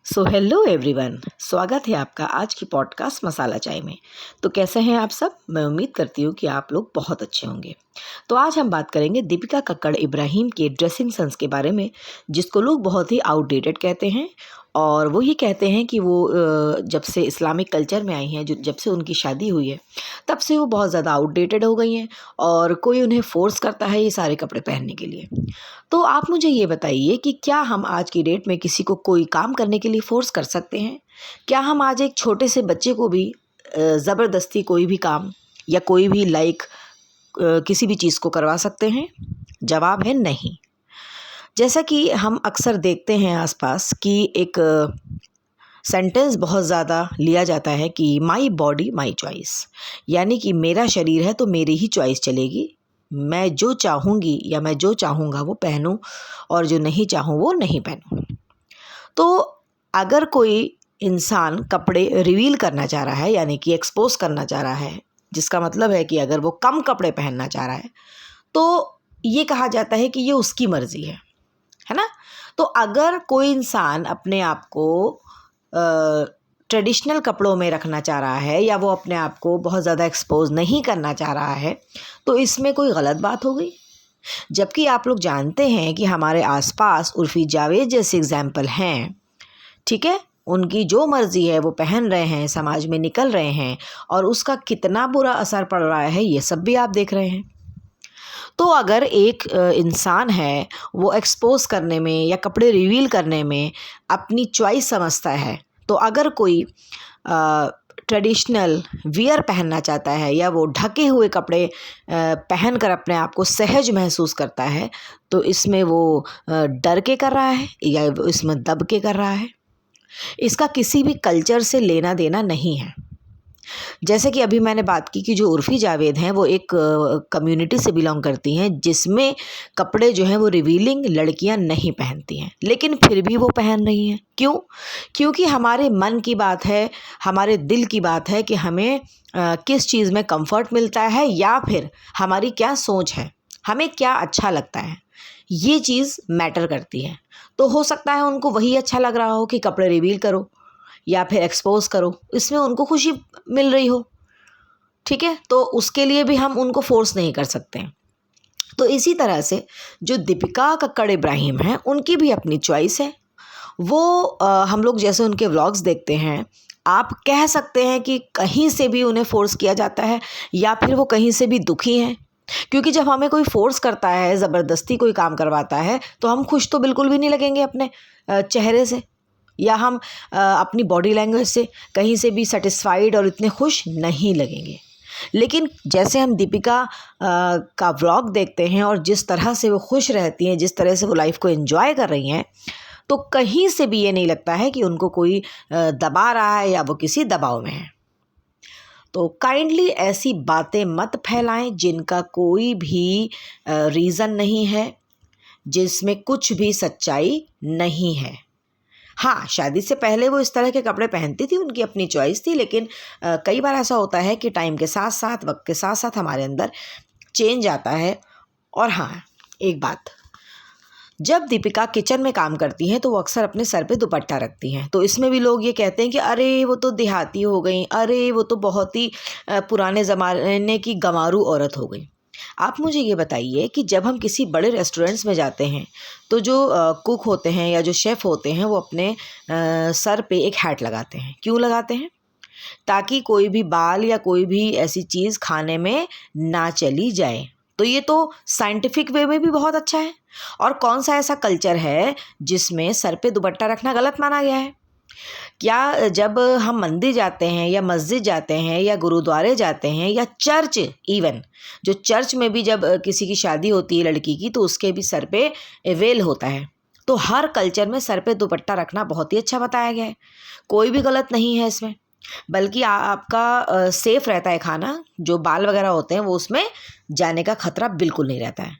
So hello everyone, स्वागत है आपका आज की पॉडकास्ट मसाला चाय में। तो कैसे हैं आप सब? मैं उम्मीद करती हूँ कि आप लोग बहुत अच्छे होंगे। तो आज हम बात करेंगे दीपिका कक्कड़ इब्राहिम के ड्रेसिंग सेंस के बारे में, जिसको लोग बहुत ही आउटडेटेड कहते हैं। और वो ये कहते हैं कि वो जब से इस्लामिक कल्चर में आई हैं, जब से उनकी शादी हुई है, तब से वो बहुत ज़्यादा आउटडेटेड हो गई हैं और कोई उन्हें फ़ोर्स करता है ये सारे कपड़े पहनने के लिए। तो आप मुझे ये बताइए कि क्या हम आज की डेट में किसी को कोई काम करने के लिए फ़ोर्स कर सकते हैं? क्या हम आज एक छोटे से बच्चे को भी ज़बरदस्ती कोई भी काम या कोई भी किसी भी चीज़ को करवा सकते हैं? जवाब है नहीं। जैसा कि हम अक्सर देखते हैं आसपास कि एक सेंटेंस बहुत ज़्यादा लिया जाता है कि माई बॉडी माई चॉइस, यानी कि मेरा शरीर है तो मेरी ही चॉइस चलेगी। मैं जो चाहूँगी या मैं जो चाहूँगा वो पहनूं और जो नहीं चाहूँ वो नहीं पहनूं। तो अगर कोई इंसान कपड़े रिवील करना चाह रहा है, यानी कि एक्सपोज करना चाह रहा है, जिसका मतलब है कि अगर वो कम कपड़े पहनना चाह रहा है, तो ये कहा जाता है कि ये उसकी मर्ज़ी है ना? तो अगर कोई इंसान अपने आप को ट्रेडिशनल कपड़ों में रखना चाह रहा है या वो अपने आप को बहुत ज़्यादा एक्सपोज नहीं करना चाह रहा है, तो इसमें कोई गलत बात हो गई। जबकि आप लोग जानते हैं कि हमारे आसपास उर्फ़ी जावेद जैसे एग्जाम्पल हैं, ठीक है? उनकी जो मर्ज़ी है वो पहन रहे हैं, समाज में निकल रहे हैं और उसका कितना बुरा असर पड़ रहा है ये सब भी आप देख रहे हैं। तो अगर एक इंसान है, वो एक्सपोज करने में या कपड़े रिवील करने में अपनी चॉइस समझता है, तो अगर कोई ट्रेडिशनल वियर पहनना चाहता है या वो ढके हुए कपड़े पहन कर अपने आप को सहज महसूस करता है, तो इसमें वो डर के कर रहा है या वो इसमें दब के कर रहा है। इसका किसी भी कल्चर से लेना देना नहीं है। जैसे कि अभी मैंने बात की कि जो उर्फ़ी जावेद हैं वो एक कम्युनिटी से बिलोंग करती हैं जिसमें कपड़े जो हैं वो रिवीलिंग लड़कियां नहीं पहनती हैं, लेकिन फिर भी वो पहन रही हैं। क्यों? क्योंकि हमारे मन की बात है, हमारे दिल की बात है कि हमें किस चीज़ में कंफर्ट मिलता है या फिर हमारी क्या सोच है, हमें क्या अच्छा लगता है, ये चीज़ मैटर करती है। तो हो सकता है उनको वही अच्छा लग रहा हो कि कपड़े रिवील करो या फिर एक्सपोज करो, इसमें उनको खुशी मिल रही हो, ठीक है? तो उसके लिए भी हम उनको फोर्स नहीं कर सकते हैं। तो इसी तरह से जो दीपिका कक्कड़ इब्राहिम हैं, उनकी भी अपनी चॉइस है। वो हम लोग जैसे उनके व्लॉग्स देखते हैं, आप कह सकते हैं कि कहीं से भी उन्हें फोर्स किया जाता है या फिर वो कहीं से भी दुखी हैं। क्योंकि जब हमें कोई फोर्स करता है, ज़बरदस्ती कोई काम करवाता है, तो हम खुश तो बिल्कुल भी नहीं लगेंगे अपने चेहरे से, या हम अपनी बॉडी लैंग्वेज से कहीं से भी सेटिस्फाइड और इतने खुश नहीं लगेंगे। लेकिन जैसे हम दीपिका का व्लॉग देखते हैं और जिस तरह से वो खुश रहती हैं, जिस तरह से वो लाइफ को एंजॉय कर रही हैं, तो कहीं से भी ये नहीं लगता है कि उनको कोई दबा रहा है या वो किसी दबाव में है। तो काइंडली ऐसी बातें मत फैलाएं जिनका कोई भी रीज़न नहीं है, जिसमें कुछ भी सच्चाई नहीं है। हाँ, शादी से पहले वो इस तरह के कपड़े पहनती थी, उनकी अपनी चॉइस थी, लेकिन कई बार ऐसा होता है कि टाइम के साथ-साथ, वक़्त के साथ-साथ हमारे अंदर चेंज आता है। और हाँ, एक बात, जब दीपिका किचन में काम करती हैं, तो वो अक्सर अपने सर पे दुपट्टा रखती हैं। तो इसमें भी लोग ये कहते हैं कि अरे! वो तो देहाती हो गईं, अरे! वो तो बहुत ही पुराने ज़माने की गँवारू औरत हो गई। आप मुझे ये बताइए कि जब हम किसी बड़े रेस्टोरेंट्स में जाते हैं, तो जो कुक होते हैं या जो शेफ़ होते हैं, वो अपने सर पे एक हैट लगाते हैं। क्यों लगाते हैं? ताकि कोई भी बाल या कोई भी ऐसी चीज़ खाने में ना चली जाए। तो ये तो साइंटिफिक वे में भी बहुत अच्छा है। और कौन सा ऐसा कल्चर है जिसमें सर पे दुपट्टा रखना गलत माना गया है? क्या जब हम मंदिर जाते हैं या मस्जिद जाते हैं या गुरुद्वारे जाते हैं या चर्च, इवन जो चर्च में भी जब किसी की शादी होती है लड़की की, तो उसके भी सर पे वेल होता है। तो हर कल्चर में सर पे दुपट्टा रखना बहुत ही अच्छा बताया गया है, कोई भी गलत नहीं है इसमें। बल्कि आपका सेफ रहता है खाना, जो बाल वगैरह होते हैं वो उसमें जाने का खतरा बिल्कुल नहीं रहता है।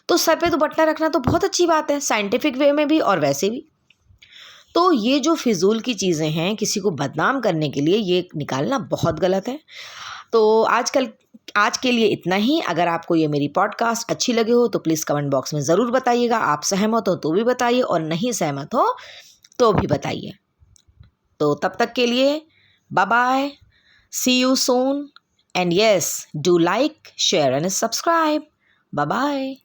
तो सर पे दुपट्टा रखना तो बहुत अच्छी बात है, साइंटिफिक वे में भी और वैसे भी। तो ये जो फिजूल की चीज़ें हैं, किसी को बदनाम करने के लिए ये निकालना बहुत गलत है। तो आज के लिए इतना ही। अगर आपको ये मेरी पॉडकास्ट अच्छी लगे हो तो प्लीज़ कमेंट बॉक्स में ज़रूर बताइएगा। आप सहमत हो तो भी बताइए और नहीं सहमत हो तो भी बताइए। तो तब तक के लिए bye bye, see you soon, and yes, do like, share and subscribe. Bye bye.